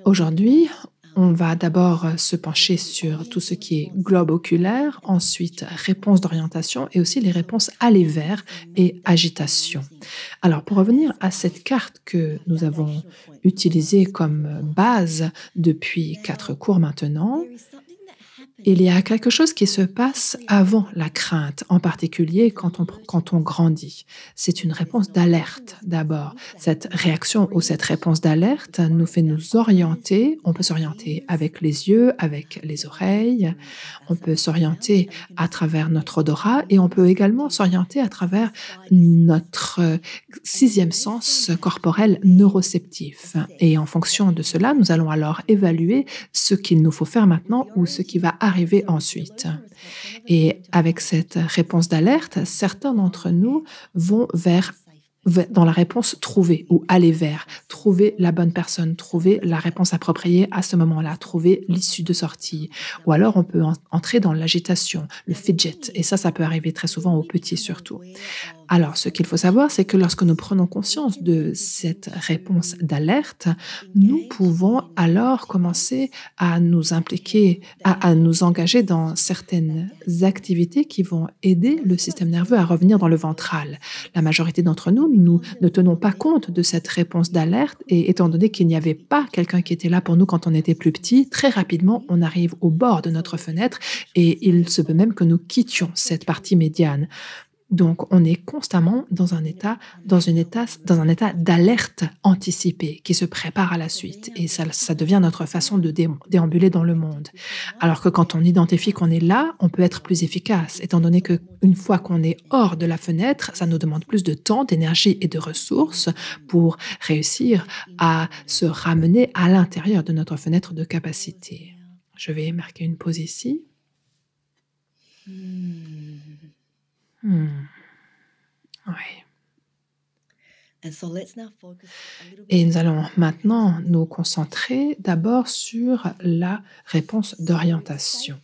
Aujourd'hui, on va d'abord se pencher sur tout ce qui est globe oculaire, ensuite réponse d'orientation et aussi les réponses aller vers et agitation. Alors pour revenir à cette carte que nous avons utilisée comme base depuis 4 cours maintenant, il y a quelque chose qui se passe avant la crainte, en particulier quand on grandit. C'est une réponse d'alerte d'abord. Cette réaction ou cette réponse d'alerte nous fait nous orienter. On peut s'orienter avec les yeux, avec les oreilles, on peut s'orienter à travers notre odorat et on peut également s'orienter à travers notre sixième sens corporel neuroceptif. Et en fonction de cela, nous allons alors évaluer ce qu'il nous faut faire maintenant ou ce qui va arriver ensuite. Et avec cette réponse d'alerte, certains d'entre nous vont dans la réponse trouver ou aller vers, trouver la bonne personne, trouver la réponse appropriée à ce moment-là, trouver l'issue de sortie. Ou alors on peut entrer dans l'agitation, le fidget, et ça peut arriver très souvent aux petits surtout. Alors, ce qu'il faut savoir, c'est que lorsque nous prenons conscience de cette réponse d'alerte, nous pouvons alors commencer à nous impliquer, à nous engager dans certaines activités qui vont aider le système nerveux à revenir dans le ventral. La majorité d'entre nous, nous ne tenons pas compte de cette réponse d'alerte et étant donné qu'il n'y avait pas quelqu'un qui était là pour nous quand on était plus petit, très rapidement, on arrive au bord de notre fenêtre et il se peut même que nous quittions cette partie médiane. Donc, on est constamment dans un état d'alerte anticipée qui se prépare à la suite. Et ça devient notre façon de déambuler dans le monde. Alors que quand on identifie qu'on est là, on peut être plus efficace, étant donné qu'une fois qu'on est hors de la fenêtre, ça nous demande plus de temps, d'énergie et de ressources pour réussir à se ramener à l'intérieur de notre fenêtre de capacité. Je vais marquer une pause ici. Hmm. Ouais. Et nous allons maintenant nous concentrer d'abord sur la réponse d'orientation.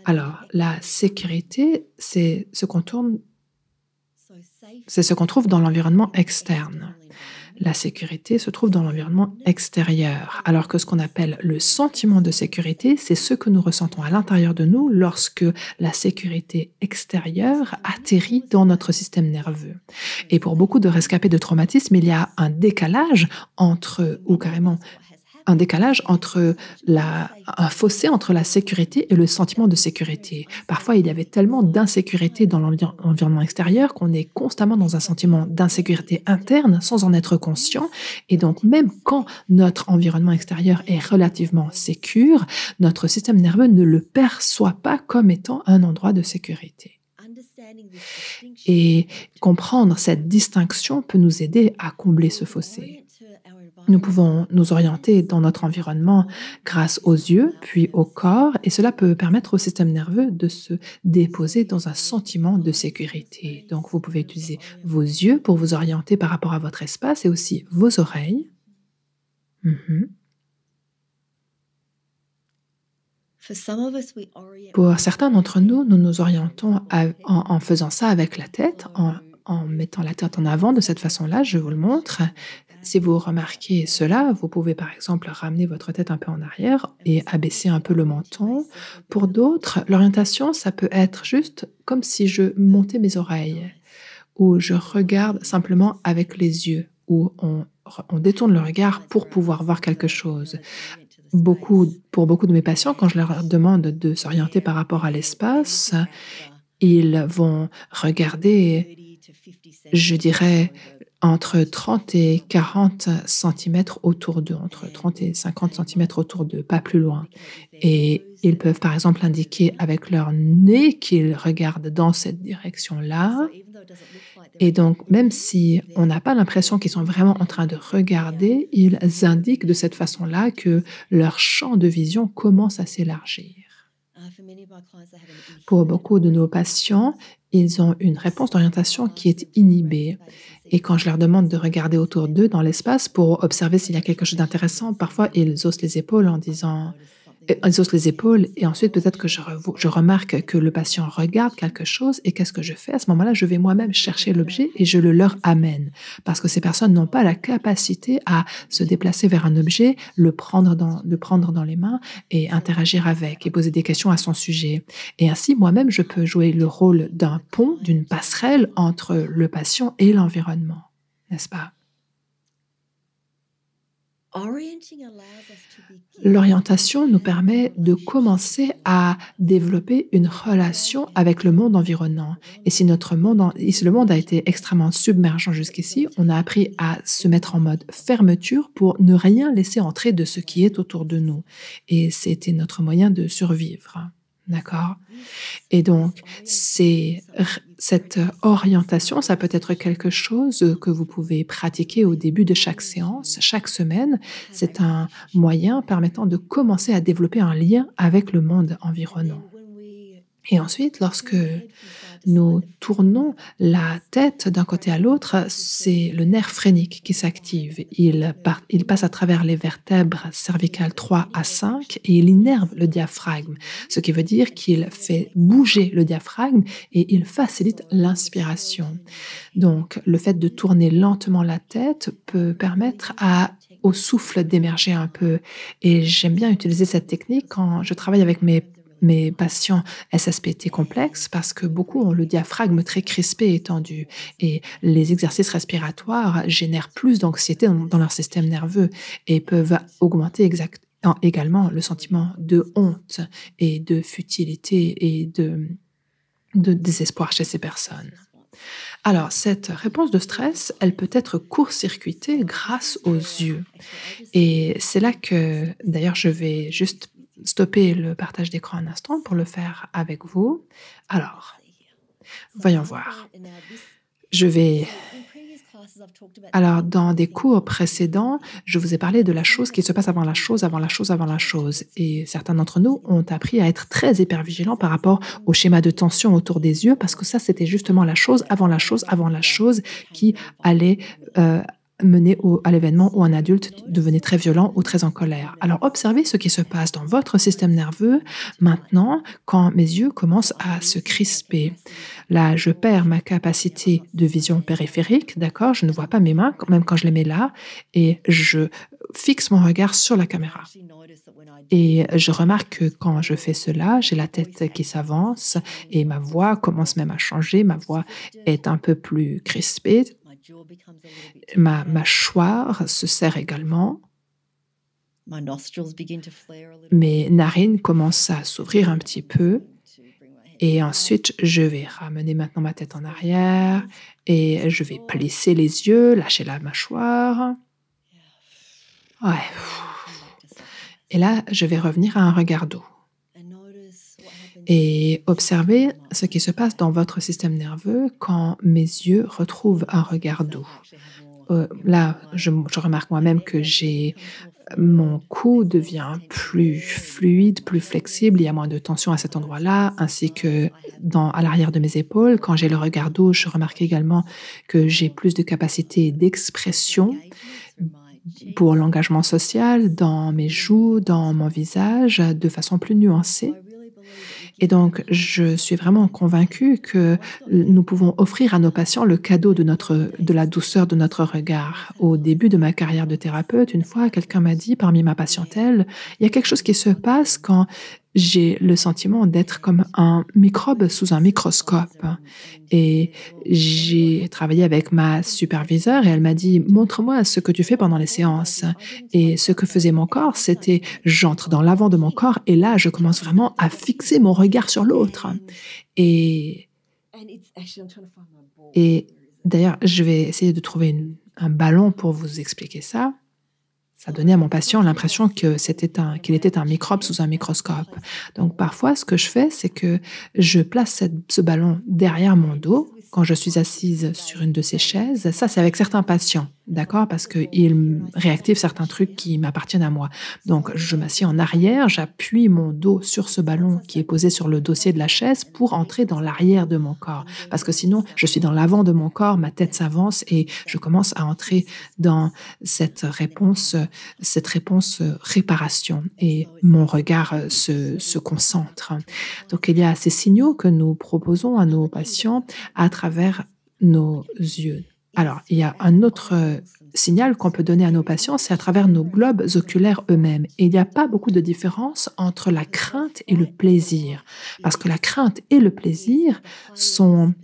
Alors, la sécurité, c'est ce qu'on trouve dans l'environnement externe. La sécurité se trouve dans l'environnement extérieur, alors que ce qu'on appelle le sentiment de sécurité, c'est ce que nous ressentons à l'intérieur de nous lorsque la sécurité extérieure atterrit dans notre système nerveux. Et pour beaucoup de rescapés de traumatisme, il y a un décalage ou carrément un fossé entre la sécurité et le sentiment de sécurité. Parfois, il y avait tellement d'insécurité dans l'environnement extérieur qu'on est constamment dans un sentiment d'insécurité interne sans en être conscient. Et donc, même quand notre environnement extérieur est relativement sécure, notre système nerveux ne le perçoit pas comme étant un endroit de sécurité. Et comprendre cette distinction peut nous aider à combler ce fossé. Nous pouvons nous orienter dans notre environnement grâce aux yeux, puis au corps, et cela peut permettre au système nerveux de se déposer dans un sentiment de sécurité. Donc, vous pouvez utiliser vos yeux pour vous orienter par rapport à votre espace et aussi vos oreilles. Pour certains d'entre nous, nous nous orientons en faisant ça avec la tête, en mettant la tête en avant de cette façon-là, je vous le montre. Si vous remarquez cela, vous pouvez par exemple ramener votre tête un peu en arrière et abaisser un peu le menton. Pour d'autres, l'orientation, ça peut être juste comme si je montais mes oreilles ou je regarde simplement avec les yeux ou on détourne le regard pour pouvoir voir quelque chose. Pour beaucoup de mes patients, quand je leur demande de s'orienter par rapport à l'espace, ils vont regarder, je dirais, entre 30 et 40 centimètres autour d'eux, entre 30 et 50 centimètres autour d'eux, pas plus loin. Et ils peuvent par exemple indiquer avec leur nez qu'ils regardent dans cette direction-là. Et donc, même si on n'a pas l'impression qu'ils sont vraiment en train de regarder, ils indiquent de cette façon-là que leur champ de vision commence à s'élargir. Pour beaucoup de nos patients, ils ont une réponse d'orientation qui est inhibée. Et quand je leur demande de regarder autour d'eux dans l'espace pour observer s'il y a quelque chose d'intéressant, parfois ils haussent les épaules en disant Et ils haussent les épaules et ensuite peut-être que je remarque que le patient regarde quelque chose et qu'est-ce que je fais? À ce moment-là, je vais moi-même chercher l'objet et je le leur amène. Parce que ces personnes n'ont pas la capacité à se déplacer vers un objet, le prendre dans les mains et interagir avec et poser des questions à son sujet. Et ainsi, moi-même, je peux jouer le rôle d'un pont, d'une passerelle entre le patient et l'environnement, n'est-ce pas? L'orientation nous permet de commencer à développer une relation avec le monde environnant. Et si le monde a été extrêmement submergent jusqu'ici, on a appris à se mettre en mode fermeture pour ne rien laisser entrer de ce qui est autour de nous. Et c'était notre moyen de survivre. D'accord? Et donc, cette orientation, ça peut être quelque chose que vous pouvez pratiquer au début de chaque séance, chaque semaine. C'est un moyen permettant de commencer à développer un lien avec le monde environnant. Et ensuite, lorsque nous tournons la tête d'un côté à l'autre, c'est le nerf phrénique qui s'active. Il passe à travers les vertèbres cervicales 3 à 5 et il innerve le diaphragme, ce qui veut dire qu'il fait bouger le diaphragme et il facilite l'inspiration. Donc, le fait de tourner lentement la tête peut permettre au souffle d'émerger un peu. Et j'aime bien utiliser cette technique quand je travaille avec mes patients SSPT complexes parce que beaucoup ont le diaphragme très crispé et tendu et les exercices respiratoires génèrent plus d'anxiété dans leur système nerveux et peuvent augmenter également le sentiment de honte et de futilité et de désespoir chez ces personnes. Alors, cette réponse de stress, elle peut être court-circuitée grâce aux yeux. Et c'est là que, d'ailleurs, je vais juste stopper le partage d'écran un instant pour le faire avec vous. Alors, voyons voir. Je vais Alors, dans des cours précédents, je vous ai parlé de la chose qui se passe avant la chose, avant la chose, avant la chose. Et certains d'entre nous ont appris à être très hypervigilants par rapport au schéma de tension autour des yeux, parce que ça, c'était justement la chose, avant la chose, avant la chose, qui allait mener à l'événement où un adulte devenait très violent ou très en colère. Alors, observez ce qui se passe dans votre système nerveux maintenant quand mes yeux commencent à se crisper. Là, je perds ma capacité de vision périphérique, d'accord? Je ne vois pas mes mains, même quand je les mets là, et je fixe mon regard sur la caméra. Et je remarque que quand je fais cela, j'ai la tête qui s'avance et ma voix commence même à changer. Ma voix est un peu plus crispée. Ma mâchoire se serre également. Mes narines commencent à s'ouvrir un petit peu. Et ensuite, je vais ramener maintenant ma tête en arrière et je vais plisser les yeux, lâcher la mâchoire. Ouais. Et là, je vais revenir à un regard doux. Et observez ce qui se passe dans votre système nerveux quand mes yeux retrouvent un regard doux. Là, je remarque moi-même que mon cou devient plus fluide, plus flexible, il y a moins de tension à cet endroit-là, ainsi que à l'arrière de mes épaules. Quand j'ai le regard doux, je remarque également que j'ai plus de capacité d'expression pour l'engagement social dans mes joues, dans mon visage, de façon plus nuancée. Et donc, je suis vraiment convaincue que nous pouvons offrir à nos patients le cadeau de la douceur de notre regard. Au début de ma carrière de thérapeute, une fois, quelqu'un m'a dit parmi ma patientèle, il y a quelque chose qui se passe quand j'ai le sentiment d'être comme un microbe sous un microscope. Et j'ai travaillé avec ma superviseure et elle m'a dit, montre-moi ce que tu fais pendant les séances. Et ce que faisait mon corps, c'était j'entre dans l'avant de mon corps et là, je commence vraiment à fixer mon regard sur l'autre. Et, et d'ailleurs, je vais essayer de trouver un ballon pour vous expliquer ça. Ça donnait à mon patient l'impression qu'il était un microbe sous un microscope. Donc parfois, ce que je fais, c'est que je place ce ballon derrière mon dos quand je suis assise sur une de ces chaises. Ça, c'est avec certains patients, d'accord? Parce qu'ils réactivent certains trucs qui m'appartiennent à moi. Donc, je m'assieds en arrière, j'appuie mon dos sur ce ballon qui est posé sur le dossier de la chaise pour entrer dans l'arrière de mon corps. Parce que sinon, je suis dans l'avant de mon corps, ma tête s'avance et je commence à entrer dans cette réponse réparation et mon regard se concentre. Donc, il y a ces signaux que nous proposons à nos patients à travers nos yeux. Alors, il y a un autre signal qu'on peut donner à nos patients, c'est à travers nos globes oculaires eux-mêmes. Et il n'y a pas beaucoup de différence entre la crainte et le plaisir, parce que la crainte et le plaisir sont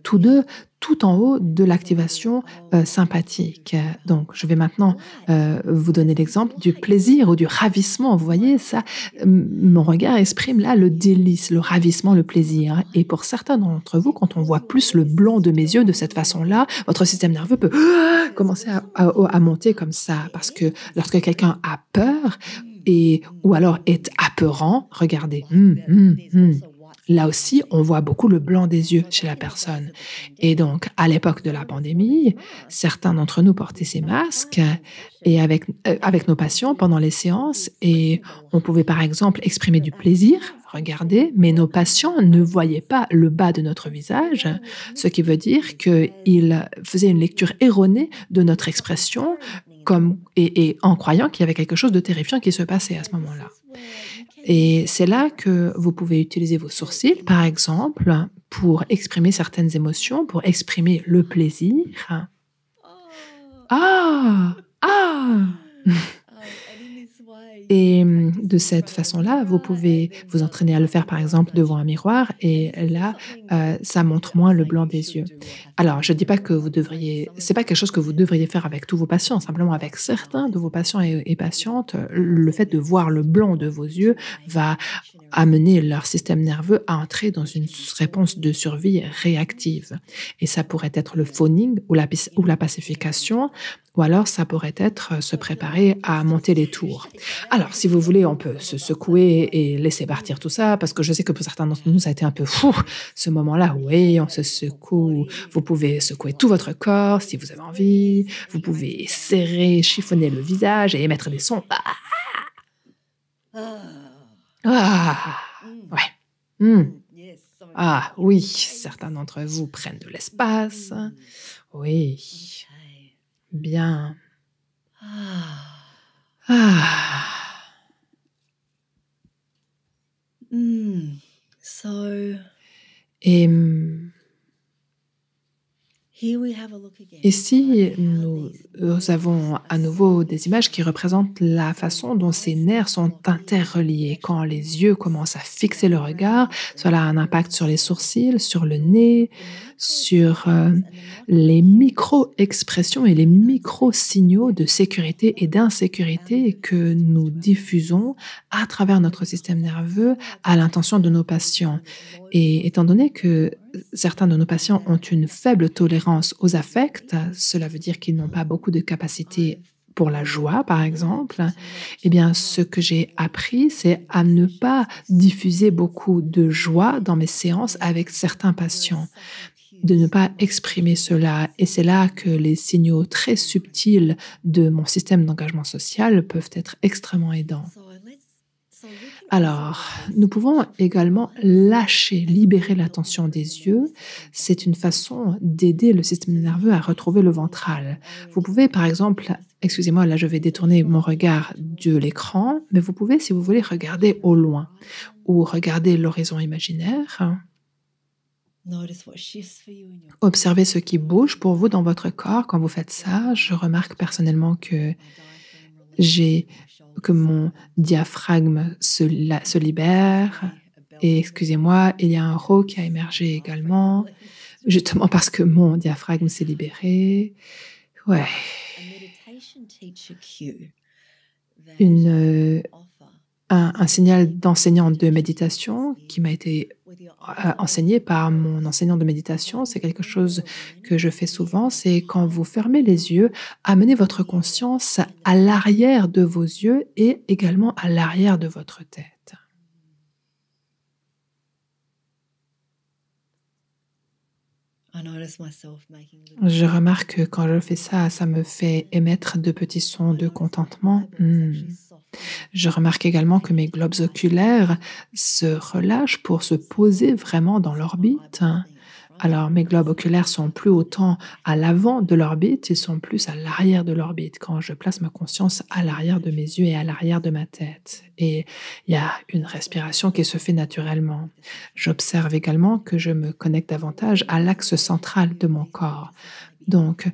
tous deux tout en haut de l'activation sympathique. Donc, je vais maintenant vous donner l'exemple du plaisir ou du ravissement. Vous voyez, ça, mon regard exprime là le délice, le ravissement, le plaisir. Et pour certains d'entre vous, quand on voit plus le blanc de mes yeux de cette façon-là, votre système nerveux peut commencer à monter comme ça. Parce que lorsque quelqu'un a peur, ou alors est apeurant, regardez, là aussi, on voit beaucoup le blanc des yeux chez la personne. Et donc, à l'époque de la pandémie, certains d'entre nous portaient ces masques et avec nos patients pendant les séances et on pouvait par exemple exprimer du plaisir, regarder, mais nos patients ne voyaient pas le bas de notre visage, ce qui veut dire qu'ils faisaient une lecture erronée de notre expression et en croyant qu'il y avait quelque chose de terrifiant qui se passait à ce moment-là. Et c'est là que vous pouvez utiliser vos sourcils, par exemple, pour exprimer certaines émotions, pour exprimer le plaisir. Ah! Ah! Et de cette façon-là, vous pouvez vous entraîner à le faire, par exemple, devant un miroir et là, ça montre moins le blanc des yeux. Alors, je ne dis pas que vous devriez c'est pas quelque chose que vous devriez faire avec tous vos patients, simplement avec certains de vos patients et patientes, le fait de voir le blanc de vos yeux va amener leur système nerveux à entrer dans une réponse de survie réactive et ça pourrait être le phoning ou la pacification ou alors ça pourrait être se préparer à monter les tours. Alors, si vous voulez, on peut se secouer et laisser partir tout ça, parce que je sais que pour certains d'entre nous, ça a été un peu fou, ce moment-là. Oui, on se secoue. Vous pouvez secouer tout votre corps si vous avez envie. Vous pouvez serrer, chiffonner le visage et émettre des sons. Ah, ouais. Ah, oui, certains d'entre vous prennent de l'espace. Oui, bien. Ah. Et ici, nous avons à nouveau des images qui représentent la façon dont ces nerfs sont interreliés. Quand les yeux commencent à fixer le regard, cela a un impact sur les sourcils, sur le nez, sur les micro-expressions et les micro-signaux de sécurité et d'insécurité que nous diffusons à travers notre système nerveux à l'intention de nos patients. Et étant donné que certains de nos patients ont une faible tolérance aux affects, cela veut dire qu'ils n'ont pas beaucoup de capacité pour la joie, par exemple, eh bien, ce que j'ai appris, c'est à ne pas diffuser beaucoup de joie dans mes séances avec certains patients, de ne pas exprimer cela. Et c'est là que les signaux très subtils de mon système d'engagement social peuvent être extrêmement aidants. Alors, nous pouvons également lâcher, libérer la tension des yeux. C'est une façon d'aider le système nerveux à retrouver le ventral. Vous pouvez, par exemple, excusez-moi, là je vais détourner mon regard de l'écran, mais vous pouvez, si vous voulez, regarder au loin ou regarder l'horizon imaginaire. Observez ce qui bouge pour vous dans votre corps quand vous faites ça. Je remarque personnellement que mon diaphragme se libère. Et excusez-moi, il y a un rot qui a émergé également, justement parce que mon diaphragme s'est libéré. Ouais. Un signal d'enseignant de méditation qui m'a été enseigné par mon enseignant de méditation, c'est quelque chose que je fais souvent, c'est quand vous fermez les yeux, amenez votre conscience à l'arrière de vos yeux et également à l'arrière de votre tête. Je remarque que quand je fais ça, ça me fait émettre de petits sons de contentement. Je remarque également que mes globes oculaires se relâchent pour se poser vraiment dans l'orbite. Alors, mes globes oculaires sont plus autant à l'avant de l'orbite, ils sont plus à l'arrière de l'orbite quand je place ma conscience à l'arrière de mes yeux et à l'arrière de ma tête. Et il y a une respiration qui se fait naturellement. J'observe également que je me connecte davantage à l'axe central de mon corps. Donc,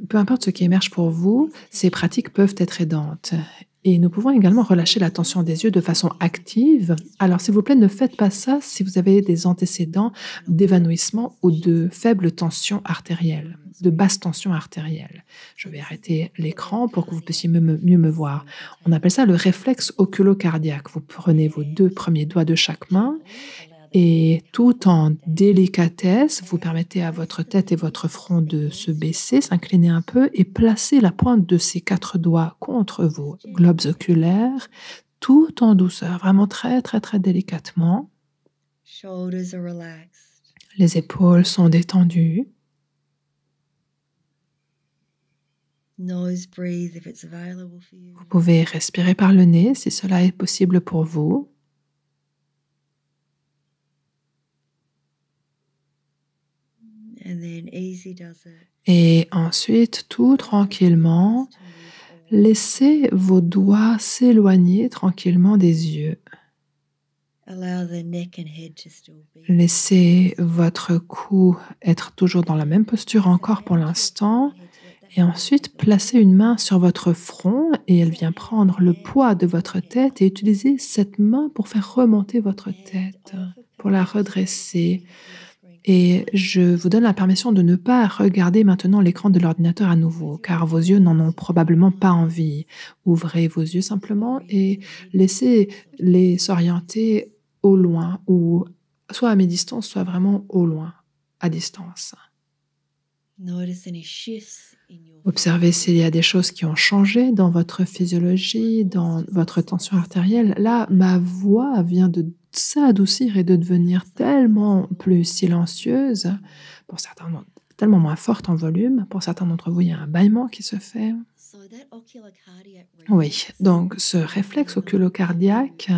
peu importe ce qui émerge pour vous, ces pratiques peuvent être aidantes. Et nous pouvons également relâcher la tension des yeux de façon active. Alors, s'il vous plaît, ne faites pas ça si vous avez des antécédents d'évanouissement ou de faible tension artérielle, de basse tension artérielle. Je vais arrêter l'écran pour que vous puissiez mieux me voir. On appelle ça le réflexe oculocardiaque. Vous prenez vos deux premiers doigts de chaque main et tout en délicatesse, vous permettez à votre tête et votre front de se baisser, s'incliner un peu et placer la pointe de ces 4 doigts contre vos globes oculaires, tout en douceur, vraiment très, très, très délicatement. Les épaules sont détendues. Vous pouvez respirer par le nez si cela est possible pour vous. Et ensuite, tout tranquillement, laissez vos doigts s'éloigner tranquillement des yeux. Laissez votre cou être toujours dans la même posture encore pour l'instant. Et ensuite, placez une main sur votre front et elle vient prendre le poids de votre tête et utilisez cette main pour faire remonter votre tête, pour la redresser. Et je vous donne la permission de ne pas regarder maintenant l'écran de l'ordinateur à nouveau, car vos yeux n'en ont probablement pas envie. Ouvrez vos yeux simplement et laissez-les s'orienter au loin, ou soit à mi-distance, soit vraiment au loin, à distance. Observez s'il y a des choses qui ont changé dans votre physiologie, dans votre tension artérielle. Là, ma voix vient de s'adoucir et de devenir tellement plus silencieuse. Pour certains, tellement moins forte en volume. Pour certains d'entre vous, il y a un bâillement qui se fait. Oui, donc ce réflexe oculocardiaque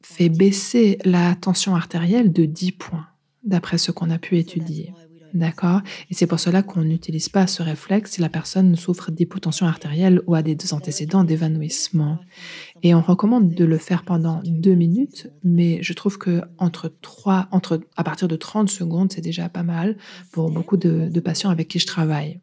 fait baisser la tension artérielle de 10 points, d'après ce qu'on a pu étudier. D'accord? Et c'est pour cela qu'on n'utilise pas ce réflexe si la personne souffre d'hypotension artérielle ou a des antécédents d'évanouissement. Et on recommande de le faire pendant 2 minutes, mais je trouve que à partir de 30 secondes, c'est déjà pas mal pour beaucoup de patients avec qui je travaille.